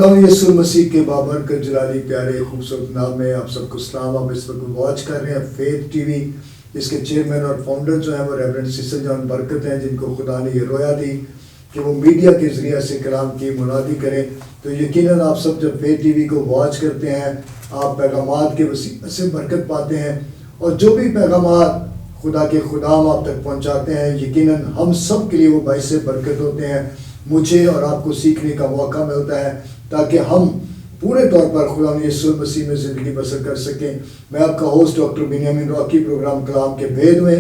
خدا یسوع مسیح کے بابرکت جلالی پیارے خوبصورت نام میں آپ سب کو سلام. آپ اس وقت واچ کر رہے ہیں فیتھ ٹی وی، جس کے چیئرمین اور فاؤنڈر جو ہیں وہ ریورنڈ سیسل جان برکت ہیں، جن کو خدا نے یہ رویا دی کہ وہ میڈیا کے ذریعے سے کلام کی منادی کریں. تو یقیناً آپ سب جب فیتھ ٹی وی کو واچ کرتے ہیں آپ پیغامات کے وسیلے سے برکت پاتے ہیں، اور جو بھی پیغامات خدا کے خدام آپ تک پہنچاتے ہیں یقیناً ہم سب کے لیے وہ باعث برکت ہوتے ہیں. مجھے اور آپ کو سیکھنے کا موقع ملتا ہے تاکہ ہم پورے طور پر خدا یسوع مسیح میں زندگی بسر کر سکیں. میں آپ کا ہوسٹ ڈاکٹر بنیامین راکی پروگرام کلام کے بھید میں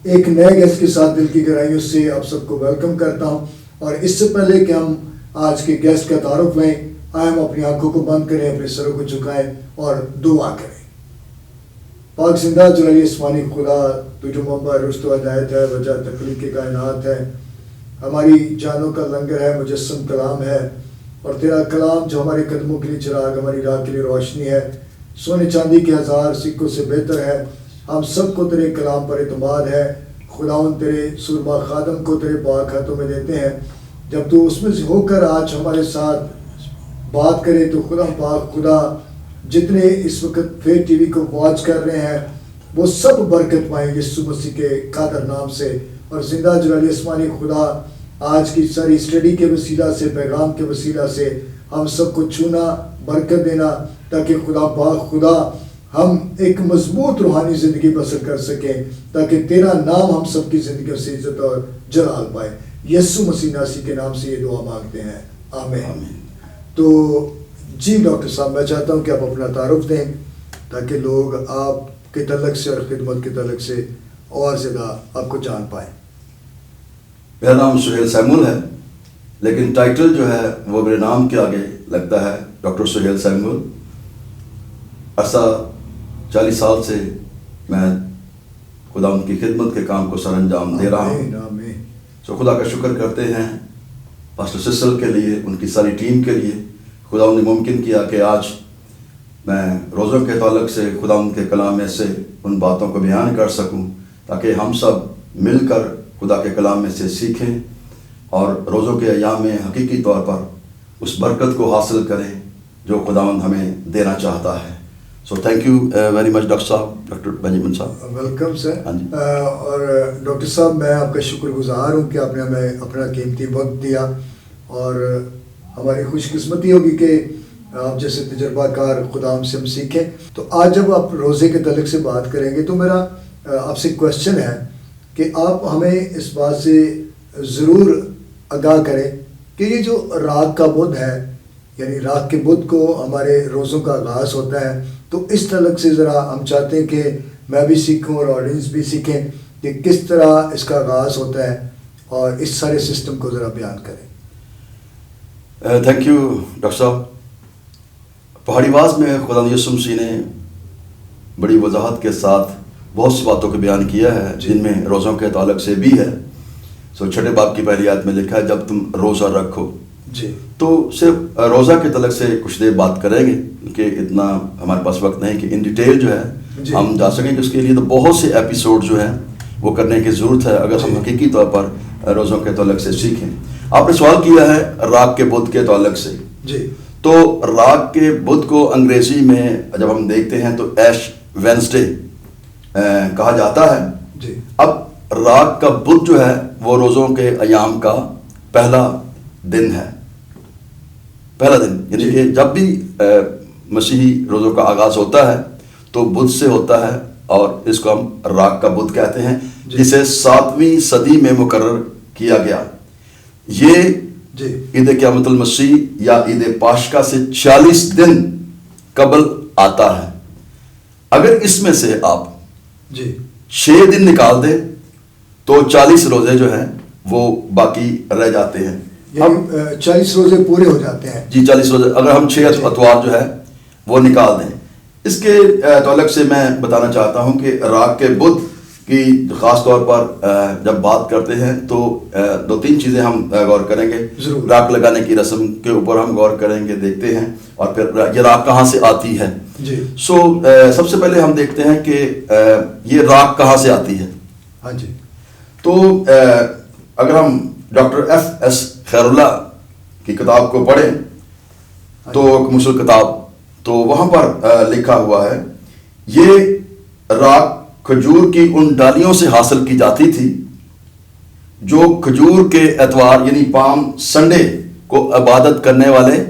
ایک نئے گیسٹ کے ساتھ دل کی گہرائیوں سے آپ سب کو ویلکم کرتا ہوں. اور اس سے پہلے کہ ہم آج کے گیسٹ کا تعارف لیں، آئے ہم اپنی آنکھوں کو بند کریں، اپنے سروں کو جھکائیں اور دعا کریں. پاک زندہ جلالی آسمانی خدا، تو جو منبع رشت و ہدایت ہے، وجہ تخلیق کائنات ہے، ہماری جانوں کا لنگر ہے، مجسم کلام ہے، اور تیرا کلام جو ہمارے قدموں کے لیے چراغ، ہماری راہ کے لیے روشنی ہے، سونے چاندی کے 1000 سکوں سے بہتر ہے. ہم سب کو تیرے کلام پر اعتماد ہے. خداوند تیرے سرما خادم کو تیرے پاک ہاتھوں میں دیتے ہیں. جب تو اس میں سے ہو کر آج ہمارے ساتھ بات کرے تو خدا پاک خدا جتنے اس وقت فیتھ ٹی وی کو واچ کر رہے ہیں وہ سب برکت پائیں یسوع مسیح کے قادر نام سے. اور زندہ جلالی آسمانی خدا آج کی ساری اسٹڈی کے وسیلہ سے، پیغام کے وسیلہ سے ہم سب کو چھونا، برکت دینا، تاکہ خدا پاک خدا ہم ایک مضبوط روحانی زندگی بسر کر سکیں، تاکہ تیرا نام ہم سب کی زندگی سے عزت اور جلال پائے. یسوع مسیح ناصری کے نام سے یہ دعا مانگتے ہیں، آمین. تو جی ڈاکٹر صاحب، میں چاہتا ہوں کہ آپ اپنا تعارف دیں تاکہ لوگ آپ کے تعلق سے اور خدمت کے تعلق سے اور زیادہ آپ کو جان پائیں. میرا نام سہیل سیمول ہے، لیکن ٹائٹل جو ہے وہ میرے نام کے آگے لگتا ہے، ڈاکٹر سہیل سیمول. عرصہ 40 سال سے میں خدا ان کی خدمت کے کام کو سر انجام دے رہا ہوں. سو خدا کا شکر کرتے ہیں پاسٹر سیسل کے لیے، ان کی ساری ٹیم کے لیے. خدا نے ممکن کیا کہ آج میں روزوں کے تعلق سے خدا ان کے کلام میں سے ان باتوں کو بیان کر سکوں، تاکہ ہم سب مل کر خدا کے کلام میں سے سیکھیں اور روزوں کے ایام میں حقیقی طور پر اس برکت کو حاصل کریں جو خداوند ہمیں دینا چاہتا ہے. So thank you very much doctor صاحب، ڈاکٹر بنجامن صاحب. Welcome sir. ہاں جی. اور ڈاکٹر صاحب میں آپ کا شکر گزار ہوں کہ آپ نے ہمیں اپنا قیمتی وقت دیا، اور ہماری خوش قسمتی ہوگی کہ آپ جیسے تجربہ کار خداوند سے ہم سیکھیں. تو آج جب آپ روزے کے تعلق سے بات کریں گے تو میرا آپ سے کویشچن ہے کہ آپ ہمیں اس بات سے ضرور آگاہ کریں کہ یہ جو راگ کا بدھ ہے، یعنی راگ کے بدھ کو ہمارے روزوں کا آغاز ہوتا ہے، تو اس تعلق سے ذرا ہم چاہتے ہیں کہ میں بھی سیکھوں اور آڈینس بھی سیکھیں کہ کس طرح اس کا آغاز ہوتا ہے، اور اس سارے سسٹم کو ذرا بیان کریں. تھینک یو ڈاکٹر صاحب. پہاڑی واز میں خدا یسوع مسیح نے بڑی وضاحت کے ساتھ بہت سی باتوں کو بیان کیا ہے، جن میں روزوں کے تعلق سے بھی ہے. سو 6 باب کی پہلی آیت میں لکھا ہے جب تم روزہ رکھو. جی. تو صرف روزہ کے تعلق سے کچھ دیر بات کریں گے، کیونکہ اتنا ہمارے پاس وقت نہیں کہ ان ڈیٹیل جو ہے ہم جا سکیں. کہ اس کے لیے تو بہت سے ایپیسوڈ جو ہیں وہ کرنے کی ضرورت ہے اگر ہم حقیقی طور پر روزوں کے تعلق سے سیکھیں. آپ نے سوال کیا ہے راگ کے بدھ کے تعلق سے. جی. تو راگ کے بدھ کو انگریزی میں جب ہم دیکھتے ہیں تو ایش وینسڈے کہا جاتا ہے. جی. اب راگ کا بدھ جو ہے وہ روزوں کے ایام کا پہلا دن ہے. پہلا دن یعنی کہ جب بھی مسیحی روزوں کا آغاز ہوتا ہے تو بدھ سے ہوتا ہے، اور اس کو ہم راگ کا بدھ کہتے ہیں، جسے 7ویں صدی میں مقرر کیا گیا. یہ عید قیامت المسیح یا عید پاشکا سے 40 دن قبل آتا ہے. اگر اس میں سے آپ 6 دن نکال دیں تو 40 روزے جو ہیں وہ باقی رہ جاتے ہیں. 40 روزے پورے ہو جاتے ہیں. جی 40 روزے اگر ہم 6 اتوار جو ہے وہ نکال دیں. اس کے تعلق سے میں بتانا چاہتا ہوں کہ راگ کے بدھ کی خاص طور پر جب بات کرتے ہیں تو 2-3 چیزیں ہم غور کریں گے. راگ لگانے کی رسم کے اوپر ہم غور کریں گے، دیکھتے ہیں، اور پھر یہ راگ کہاں سے آتی ہے. سو سب سے پہلے ہم دیکھتے ہیں کہ یہ راگ کہاں سے آتی ہے. ہاں جی. تو اگر ہم ڈاکٹر ایف ایس خیر اللہ کی کتاب کو پڑھیں تو مسل کتاب تو وہاں پر لکھا ہوا ہے یہ راک کھجور کی ان ڈالیوں سے حاصل کی جاتی تھی جو کھجور کے اتوار یعنی پام سنڈے کو عبادت کرنے والے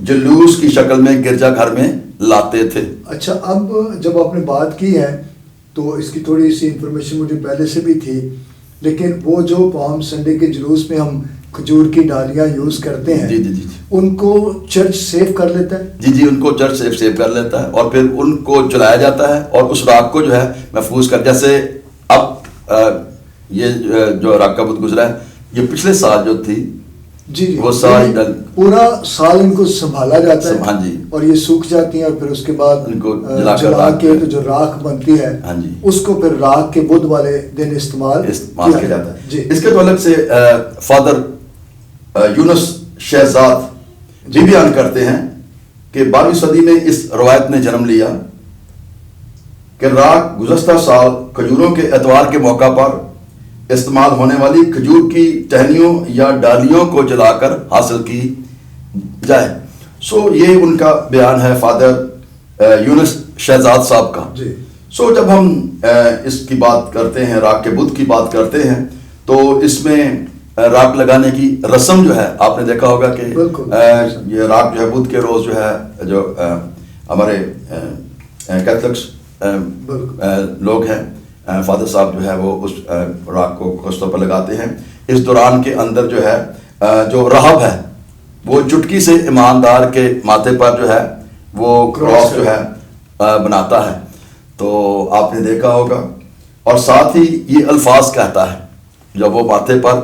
جلوس کی شکل میں گرجا گھر میں لاتے تھے. اچھا، اب جب آپ نے بات کی ہے تو اس کی تھوڑی سی انفارمیشن مجھے پہلے سے بھی تھی، لیکن وہ جو پام سنڈے کے جلوس میں ہم کھجور کی ڈالیاں یوز کرتے ہیں، جی ان کو چرچ سیو کر لیتا ہے؟ جی ان کو چرچ سیو کر لیتا ہے اور پھر ان کو جلایا جاتا ہے اور اس راک کو جو ہے محفوظ کر، جیسے اب یہ جو راک کا بدھ گزرا ہے یہ پچھلے سال جو تھی جی وہ سال پورا سال ان کو سنبھالا جاتا ہے. ہاں جی، اور یہ سوکھ جاتی ہیں اور پھر اس کے بعد ان کو جلا کے تو جو راکھ بنتی ہے ہاں جی اس کو پھر راکھ کے بدھ والے دن استعمال کیا جاتا ہے. جی اس کے تعلق سے فادر یونس شہزاد جی بیان کرتے ہیں کہ 12ویں صدی میں اس روایت نے جنم لیا کہ راکھ گزشتہ سال کھجوروں کے اتوار کے موقع پر استعمال ہونے والی کھجور کی ٹہنیوں یا ڈالیوں کو جلا کر حاصل کی جائے. یہ ان کا بیان ہے فادر یونس شہزاد صاحب کا. جب ہم اس کی بات کرتے ہیں، راک کے بدھ کی بات کرتے ہیں، تو اس میں راک لگانے کی رسم جو ہے آپ نے دیکھا ہوگا کہ یہ راک جو ہے بدھ کے روز جو ہے جو ہمارے کیتھلکس لوگ ہیں، فادر صاحب جو ہے وہ اس راک کو خاص طور پر لگاتے ہیں. اس دوران کے اندر جو ہے جو راہب ہے وہ چٹکی سے ایماندار کے ماتھے پر جو ہے وہ کراس جو ہے بناتا ہے. تو آپ نے دیکھا ہوگا اور ساتھ ہی یہ الفاظ کہتا ہے جب وہ ماتھے پر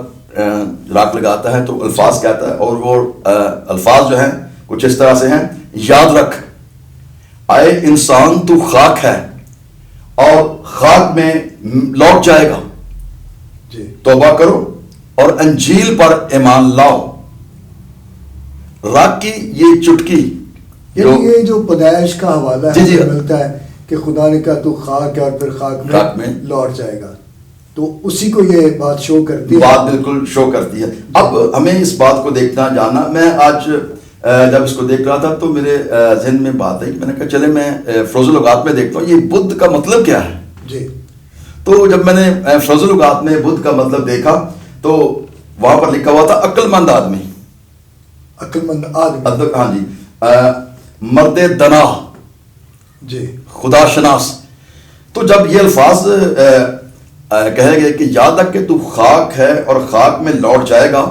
راک لگاتا ہے تو الفاظ کہتا ہے، اور وہ الفاظ جو ہیں کچھ اس طرح سے ہیں: یاد رکھ اے انسان تو خاک ہے اور خاک میں لوٹ جائے گا، توبہ کرو اور انجیل پر ایمان لاؤ. راک کی یہ چٹکی یہ جو پیدائش کا حوالہ ہے ملتا ہے کہ خدا نے کہا تو خاک ہے اور پھر خاک میں لوٹ جائے گا، تو اسی کو یہ بات شو کرتی ہے. بات بالکل شو کرتی ہے. اب ہمیں اس بات کو دیکھنا جاننا، میں آج جب اس کو دیکھ رہا تھا تو میرے ذہن میں بات ہے کہ میں نے کہا چلے میں فروز اللغات میں دیکھتا ہوں یہ بدھ کا مطلب کیا ہے. جی تو جب میں نے فروز اللغات میں بدھ کا مطلب دیکھا تو وہاں پر لکھا ہوا تھا عقل مند آدمی. عقل مند آدمی، ہاں جی، مرد دنا، جی خدا شناس. تو جب یہ الفاظ کہے گئے کہ یاد رکھ کہ تو خاک ہے اور خاک میں لوٹ جائے گا،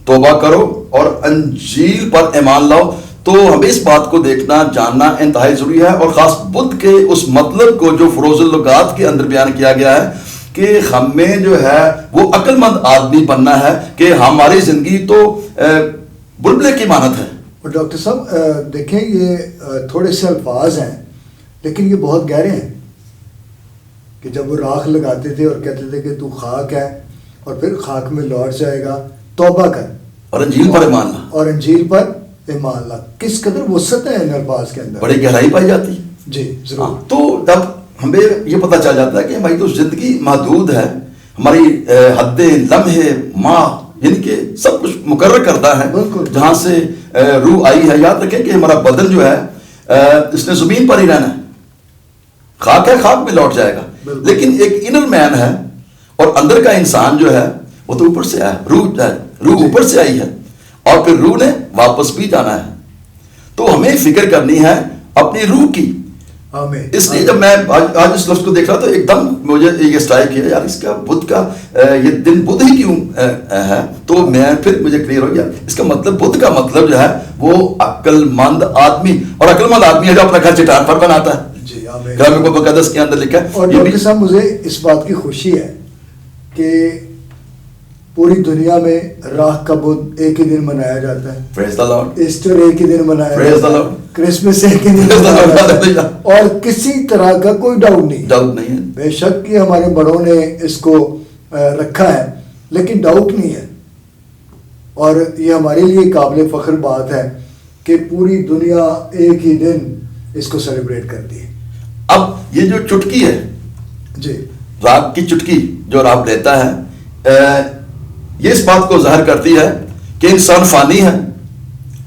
توبہ کرو اور انجیل پر ایمان لاؤ، تو ہمیں اس بات کو دیکھنا جاننا انتہائی ضروری ہے. اور خاص بدھ کے اس مطلب کو جو فروز اللغات کے اندر بیان کیا گیا ہے کہ ہمیں جو ہے وہ عقل مند آدمی بننا ہے کہ ہماری زندگی تو بلبلے کی مانت ہے. اور ڈاکٹر صاحب دیکھیں یہ تھوڑے سے الفاظ ہیں لیکن یہ بہت گہرے ہیں کہ جب وہ راکھ لگاتے تھے اور کہتے تھے کہ تو خاک ہے اور پھر خاک میں لوٹ جائے گا، توبہ کر اور انجیل پر ایمان لا، اور انجیل پر ایمان لا. کس قدر وسعت ہے ان الفاظ کے اندر، بڑی گہرائی پائی جاتی ہے. جی ضرور. تو جب ہمیں یہ پتہ چل جاتا ہے کہ ہماری تو زندگی محدود ہے، ہماری حدیں، لمحے، ماہ، یعنی کہ سب کچھ مقرر کرتا ہے جہاں سے روح آئی ہے. یاد رکھیں کہ ہمارا بدن جو ہے اس نے زمین پر ہی رہنا ہے، خاک ہے، خاک میں لوٹ جائے گا، لیکن ایک انر مین ہے اور اندر کا انسان جو ہے وہ تو اوپر سے آیا، روح اوپر سے آئی ہے اور پھر روح نے واپس بھی جانا ہے. تو ہمیں فکر کرنی ہے اپنی روح کی. اس لیے جب میں آج اس لفظ کو دیکھ رہا تو ایک دم مجھے یہ اسٹرائک کیا یار اس کا بدھ کا یہ دن بدھ ہی کیوں ہے. تو میں پھر مجھے کلیئر ہو گیا اس کا مطلب بدھ کا مطلب جو ہے وہ عقل مند آدمی، اور عقل مند آدمی ہے جو اپنا گھر چٹان پر بناتا ہے. کلام مقدس کے اندر لکھا ہے. اور ڈاکٹر صاحب مجھے اس بات کی خوشی ہے کہ پوری دنیا میں راکھ کا بدھ ایک ہی دن منایا جاتا ہے. Praise the Lord. ایسٹر ایک ہی دن منایا جاتا ہے، کرسمس ایک ہی دن منایا جاتا ہے، اور کسی طرح کا کوئی ڈاؤٹ نہیں ہے. بے شک کہ ہمارے بڑوں نے اس کو رکھا ہے لیکن ڈاؤٹ نہیں ہے، اور یہ ہمارے لیے قابل فخر بات ہے کہ پوری دنیا ایک ہی دن اس کو سیلیبریٹ کرتی ہے. اب یہ جو چٹکی ہے جی، راگ کی چٹکی جو راگ لیتا ہے، یہ اس بات کو ظاہر کرتی ہے کہ انسان فانی ہے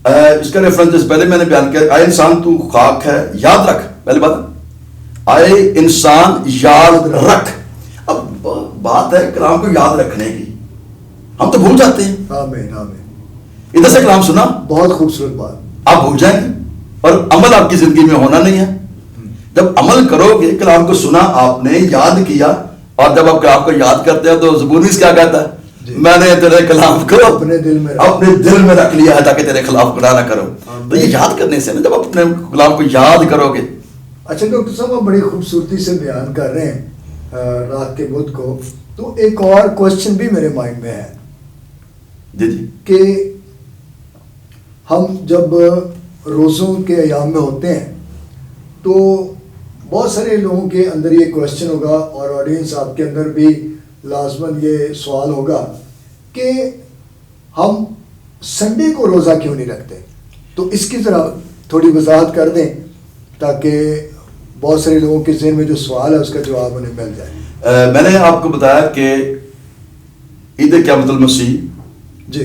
اس کا ریفرنس پہلے میں نے بیان کیا، آئے انسان تو خاک ہے یاد رکھ، پہلے بات آئے انسان یاد رکھ. اب بات ہے کلام کو یاد رکھنے کی، ہم تو بھول جاتے ہیں. آمین آمین. ادھر سے کلام سنا، بہت خوبصورت بات. آپ بھول جائیں گے اور عمل آپ کی زندگی میں ہونا نہیں ہے. جب عمل کرو گے، کلام کو سنا آپ نے، یاد کیا، اور جب آپ کلام کو یاد کرتے ہیں تو زبور بھی کیا کہتا ہے؟ میں نے تیرے کلام کو اپنے دل میں رکھ لیا ہے تاکہ تیرے خلاف گناہ نہ کرو. تو یہ یاد کرنے سے نا، جب اپنے کلام کو یاد کرو گے. اچھا ڈاکٹر صاحب، آپ بڑی خوبصورتی سے بیان کر رہے ہیں رات کے بدھ کو. تو ایک اور کوشچن بھی میرے مائنڈ میں ہے جی جی کہ ہم جب روزوں کے ایام میں ہوتے ہیں تو بہت سارے لوگوں کے اندر یہ کوشچن ہوگا، اور آڈینس آپ کے اندر بھی لازماً یہ سوال ہوگا کہ ہم سنڈے کو روزہ کیوں نہیں رکھتے. تو اس کی ذرا تھوڑی وضاحت کر دیں تاکہ بہت سارے لوگوں کے ذہن میں جو سوال ہے اس کا جواب انہیں مل جائے. میں نے آپ کو بتایا کہ عید قیامت المسیح جی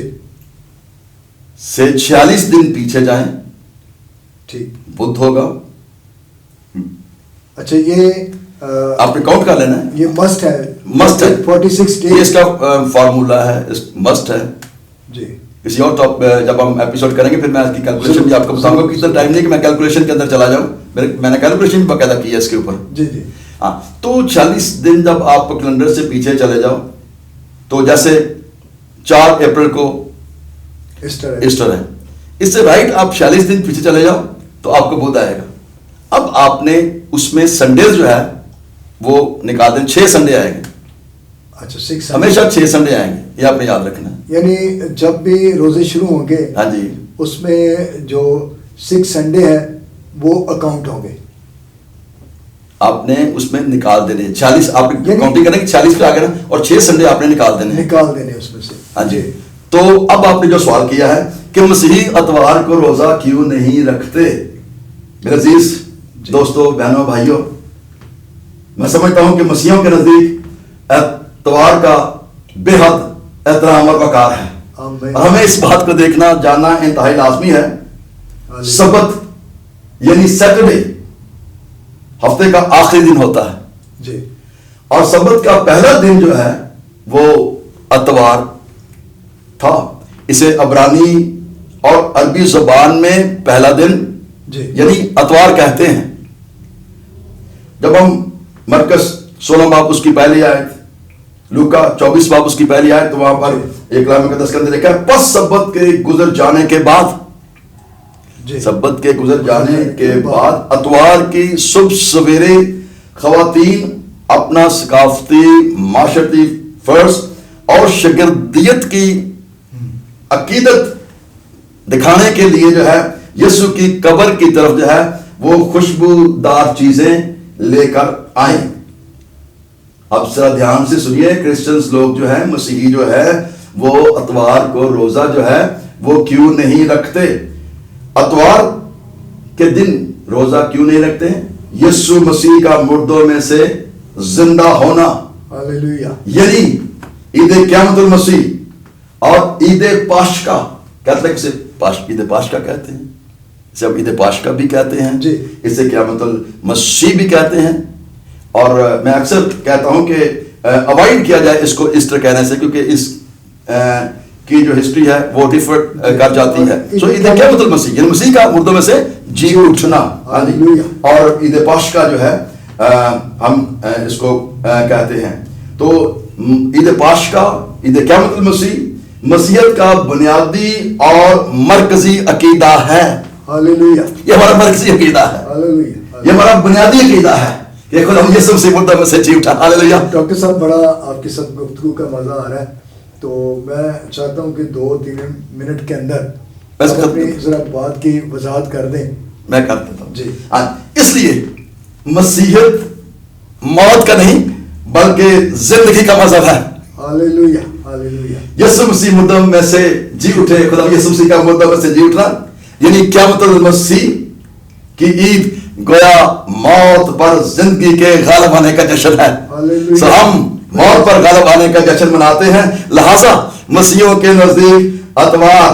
سے 46 دن پیچھے جائیں، ٹھیک. بدھ ہوگا. اچھا، یہ آپ نے کاؤنٹ کر لینا ہے، یہ مسٹ ہے 46 یہ اس کا فارمولا ہے، مسٹ ہے. جی کسی اور ٹاپ جب ہم ایپیسوڈ کریں گے پھر میں اس کی کیلکولیشن بھی آپ کو بتاؤں گا. اتنا ٹائم نہیں کہ میں کیلکولیشن کے اندر چلا جاؤں، میں نے کیلکولیشن بھی باقاعدہ کی ہے اس کے اوپر. جی جی ہاں. تو 46 دن جب آپ کیلنڈر سے پیچھے چلے جاؤ تو جیسے 4 اپریل کو ایسٹر ہے، اس سے رائٹ آپ 46 دن پیچھے چلے جاؤ تو آپ کو بدھ آئے گا. اب آپ نے اس میں سنڈیز جو ہے وہ نکال دیں، 6 سنڈے آئیں گے. اچھا 6 ہمیشہ 6 سنڈے آئیں گے، یہ آپ نے یاد رکھنا ہے. یعنی جب بھی روزے شروع ہوں گے، ہاں جی، اس میں جو 6 سنڈے ہے وہ اکاؤنٹ ہوں گے. آپ نے اس میں نکال دینے 40، آپ کاؤنٹنگ کریں کہ 40 پہ آ گئے نا، اور 6 سنڈے آپ نے نکال دینے اس میں سے. ہاں جی. تو اب آپ نے جو سوال کیا ہے کہ مسیحی اتوار کو روزہ کیوں نہیں رکھتے، میرے عزیز دوستو، بہنوں، بھائیوں، میں سمجھتا ہوں کہ مسیحیوں کے نزدیک اتوار کا بے حد احترام اور وقار ہے، اور ہمیں اس بات کو دیکھنا جاننا انتہائی لازمی ہے. سبت یعنی سیٹرڈے ہفتے کا آخری دن ہوتا ہے جی، اور سبت کا پہلا دن جو ہے وہ اتوار تھا. اسے عبرانی اور عربی زبان میں پہلا دن یعنی اتوار کہتے ہیں. جب ہم مرکز 16 باب اس کی پہلی آیت، لوکا 24 باب اس کی پہلی آیت، تو وہاں پر ایک کلام مقدس کے اندر لکھا ہے پس سبت کے گزر جانے کے بعد، سبت کے گزر جانے کے بعد اتوار کی صبح سویرے خواتین اپنا ثقافتی معاشرتی فرض اور شاگردیت کی عقیدت دکھانے کے لیے جو ہے یسوع کی قبر کی طرف جو ہے وہ خوشبودار چیزیں لے کر آئیں. اب ذرا دھیان سے سنیے، کرسچنز لوگ جو ہے، مسیحی جو ہے، وہ اتوار کو روزہ جو ہے وہ کیوں نہیں رکھتے؟ اتوار کے دن روزہ کیوں نہیں رکھتے؟ یسوع مسیح کا مردوں میں سے زندہ ہونا، یعنی عید قیامت المسیح اور عید پاشکا کہتے ہیں، عید پاشکا کہتے ہیں، اسے ہم عید پاشکا بھی کہتے ہیں، اسے قیامت المسیح بھی کہتے ہیں. اور میں اکثر کہتا ہوں کہ اوائڈ کیا جائے اس کو اس طرح کہنے سے، کیونکہ اس کی جو ہسٹری ہے وہ ڈیفر کر جاتی ہے. سو عید قیامت المسیح یعنی مسیح کا مردوں میں سے جی اٹھنا، اور عید پاشکا جو ہے ہم اس کو کہتے ہیں. تو عید پاشکا، عید قیامت المسیح مسیحیت کا بنیادی اور مرکزی عقیدہ ہے. یہ ہمارا مرکزی عقیدہ ہے، یہ ہمارا بنیادی عقیدہ ہے کہ خدا یسوع سے مردوں میں سے جی اٹھا. ہاللیلویہ. ڈاکٹر صاحب، بڑا آپ کے ساتھ گفتگو کا مزہ آ رہا ہے، تو میں چاہتا ہوں کہ 2-3 منٹ کے اندر اپنی ذرا بات کی وضاحت کر دیں. میں کر دیتا ہوں جی. اس لیے مسیحیت موت کا نہیں بلکہ زندگی کا مذہب ہے. ہاللیلویہ، ہاللیلویہ. یسوع مسیح مردوں میں سے جی اٹھے، خدا یسوع مسیح کا مردوں میں سے جی اٹھنا یعنی قیامت المسیح کی عید گویا موت پر زندگی کے غالب آنے کا جشن ہے. سو ہم موت پر غالب آنے کا جشن مناتے ہیں. لہذا مسیحیوں کے نزدیک اتوار